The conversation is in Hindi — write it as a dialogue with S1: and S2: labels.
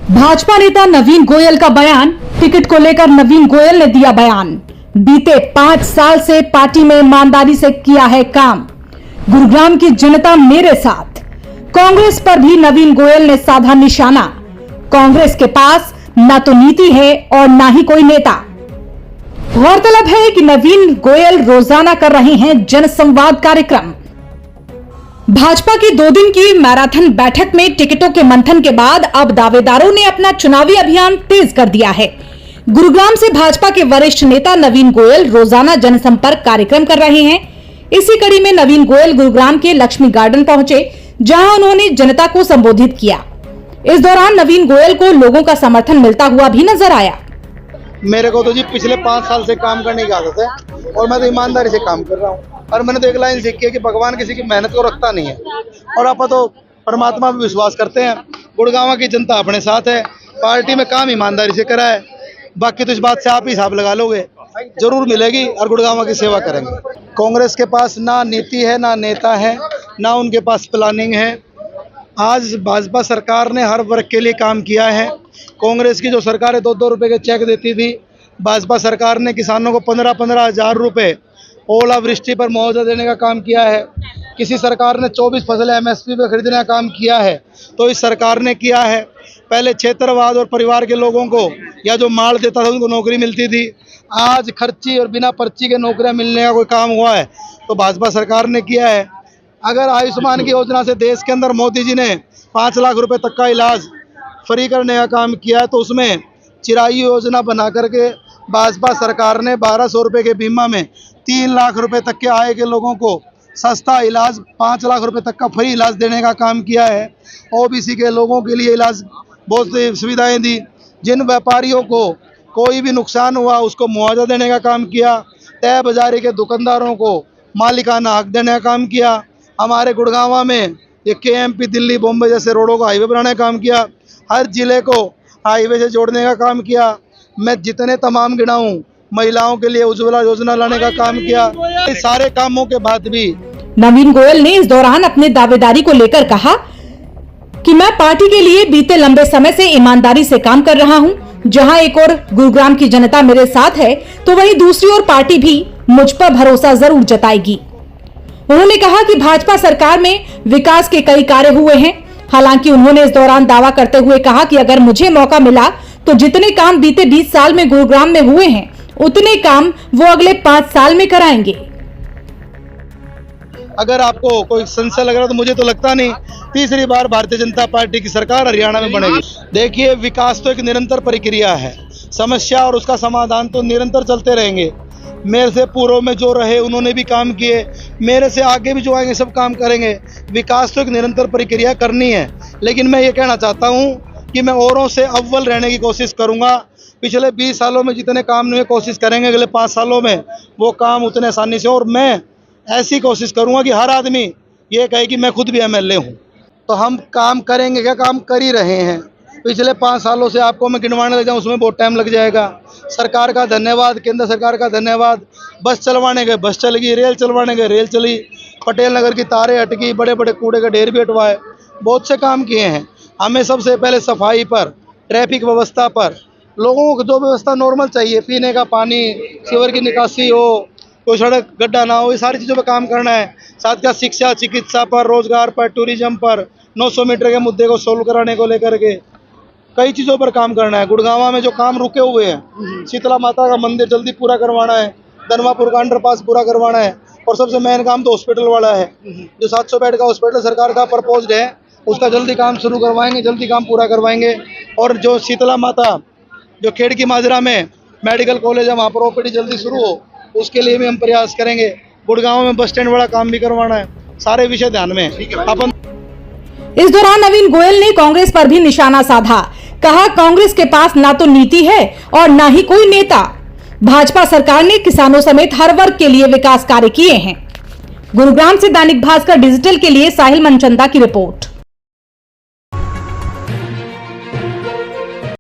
S1: भाजपा नेता नवीन गोयल का बयान। टिकट को लेकर नवीन गोयल ने दिया बयान। बीते 5 साल से पार्टी में ईमानदारी से किया है काम। गुरुग्राम की जनता मेरे साथ। कांग्रेस पर भी नवीन गोयल ने साधा निशाना। कांग्रेस के पास न तो नीति है और न ही कोई नेता। गौरतलब है कि नवीन गोयल रोजाना कर रहे हैं जनसंवाद कार्यक्रम। भाजपा की 2 दिन की मैराथन बैठक में टिकटों के मंथन के बाद अब दावेदारों ने अपना चुनावी अभियान तेज कर दिया है। गुरुग्राम से भाजपा के वरिष्ठ नेता नवीन गोयल रोजाना जनसंपर्क कार्यक्रम कर रहे हैं। इसी कड़ी में नवीन गोयल गुरुग्राम के लक्ष्मी गार्डन पहुंचे, जहां उन्होंने जनता को संबोधित किया। इस दौरान नवीन गोयल को लोगों का समर्थन मिलता हुआ भी नजर आया।
S2: मेरे को तो जी पिछले 5 साल से काम करने की आदत है और मैं तो ईमानदारी से काम कर रहा हूँ। और मैंने तो एक लाइन सीखी है कि भगवान किसी की मेहनत को रखता नहीं है और आप तो परमात्मा पे विश्वास करते हैं। गुड़गांव की जनता अपने साथ है। पार्टी में काम ईमानदारी से करा है। बाकी तो इस बात से आप ही हिसाब लगा लोगे, जरूर मिलेगी और गुड़गांव की सेवा करेंगे। कांग्रेस के पास ना नीति है, ना नेता है, ना उनके पास प्लानिंग है। आज भाजपा सरकार ने हर वर्ग के लिए काम किया है। कांग्रेस की जो सरकार 2-2 रुपए के चेक देती थी, भाजपा सरकार ने किसानों को 15-15 हज़ार रुपये ओलावृष्टि पर मुआवजा देने का काम किया है। किसी सरकार ने 24 फसलें MSP पे खरीदने का काम किया है तो इस सरकार ने किया है। पहले क्षेत्रवाद और परिवार के लोगों को या जो माल देता था उनको नौकरी मिलती थी। आज खर्ची और बिना पर्ची के नौकरियां मिलने का कोई काम हुआ है तो भाजपा सरकार ने किया है। अगर आयुष्मान की योजना से देश के अंदर मोदी जी ने 5 लाख रुपए तक का इलाज फ्री करने का काम किया है तो उसमें चिरायु योजना बना करके भाजपा सरकार ने 1200 रुपये के बीमा में 3 लाख रुपए तक के आय के लोगों को सस्ता इलाज, 5 लाख रुपए तक का फ्री इलाज देने का काम किया है। OBC के लोगों के लिए इलाज बहुत सी सुविधाएं दी। जिन व्यापारियों को कोई भी नुकसान हुआ उसको मुआवजा देने का काम किया। तय बाजारी के दुकानदारों को मालिकाना हक देने का काम किया। हमारे गुड़गांव में ये KMP दिल्ली बॉम्बे जैसे रोडों का हाईवे बनाने का काम किया। हर जिले को हाईवे से जोड़ने का काम किया। मैं जितने तमाम गिनाऊं, महिलाओं के लिए उज्ज्वला योजना लाने का काम किया। इस सारे कामों के बाद भी
S1: नवीन गोयल ने इस दौरान अपने दावेदारी को लेकर कहा कि मैं पार्टी के लिए बीते लंबे समय से ईमानदारी से काम कर रहा हूं। जहां एक और गुरुग्राम की जनता मेरे साथ है तो वहीं दूसरी ओर पार्टी भी मुझ पर भरोसा जरूर जताएगी। उन्होंने कहा कि भाजपा सरकार में विकास के कई कार्य हुए हैं। हालांकि उन्होंने इस दौरान दावा करते हुए कहा कि अगर मुझे मौका मिला तो जितने काम बीते 20 साल में गुरुग्राम में हुए हैं उतने काम वो अगले 5 साल में कराएंगे।
S2: अगर आपको कोई संशय लग रहा है तो मुझे तो लगता नहीं तीसरी बार भारतीय जनता पार्टी की सरकार हरियाणा में बनेगी। देखिए, विकास तो एक निरंतर प्रक्रिया है। समस्या और उसका समाधान तो निरंतर चलते रहेंगे। मेरे से पूर्व में जो रहे उन्होंने भी काम किए, मेरे से आगे भी जो आएंगे सब काम करेंगे। विकास तो एक निरंतर प्रक्रिया करनी है। लेकिन मैं ये कहना चाहता हूँ कि मैं औरों से अव्वल रहने की कोशिश करूँगा। पिछले 20 सालों में जितने काम नहीं कोशिश करेंगे अगले 5 सालों में वो काम उतने आसानी से। और मैं ऐसी कोशिश करूँगा कि हर आदमी ये कहे कि मैं खुद भी MLA हूँ। तो हम काम करेंगे, क्या काम कर ही रहे हैं। पिछले 5 सालों से आपको मैं गिनवाने लग जाऊँ उसमें बहुत टाइम लग जाएगा। सरकार का धन्यवाद, केंद्र सरकार का धन्यवाद। बस चलवाने गए बस चल गई, रेल चलवाने गए रेल चली, पटेल नगर की तारें हटकी, बड़े बड़े कूड़े का ढेर भी हटवाए, बहुत से काम किए हैं। हमें सबसे पहले सफाई पर, ट्रैफिक व्यवस्था पर, लोगों को जो व्यवस्था नॉर्मल चाहिए, पीने का पानी, सीवर की निकासी हो, कोई सड़क गड्ढा ना हो, ये सारी चीज़ों पर काम करना है। साथ का शिक्षा, चिकित्सा पर, रोजगार पर, टूरिज्म पर, 900 मीटर के मुद्दे को सोल्व कराने को लेकर के कई चीज़ों पर काम करना है। गुड़गांव में जो काम रुके हुए हैं, शीतला माता का मंदिर जल्दी पूरा करवाना है, धनवापुर का अंडरपास पूरा करवाना है और सबसे मेन काम तो हॉस्पिटल वाला है। जो 700 बेड का हॉस्पिटल सरकार का प्रपोज्ड है उसका जल्दी काम शुरू करवाएंगे, जल्दी काम पूरा करवाएंगे। और जो शीतला माता जो खेड़की माजरा में मेडिकल कॉलेज है वहाँ पर OPD जल्दी शुरू हो, उसके लिए भी हम प्रयास करेंगे। गुड़गांव में बस स्टैंड वाला काम भी करवाना है। सारे विषय ध्यान में अपन।
S1: इस दौरान नवीन गोयल ने कांग्रेस पर भी निशाना साधा। कहा, कांग्रेस के पास ना तो नीति है और ना ही कोई नेता। भाजपा सरकार ने किसानों समेत हर वर्ग के लिए विकास कार्य किए हैं। गुरुग्राम से दैनिक भास्कर डिजिटल के लिए साहिल मनचंदा की रिपोर्ट।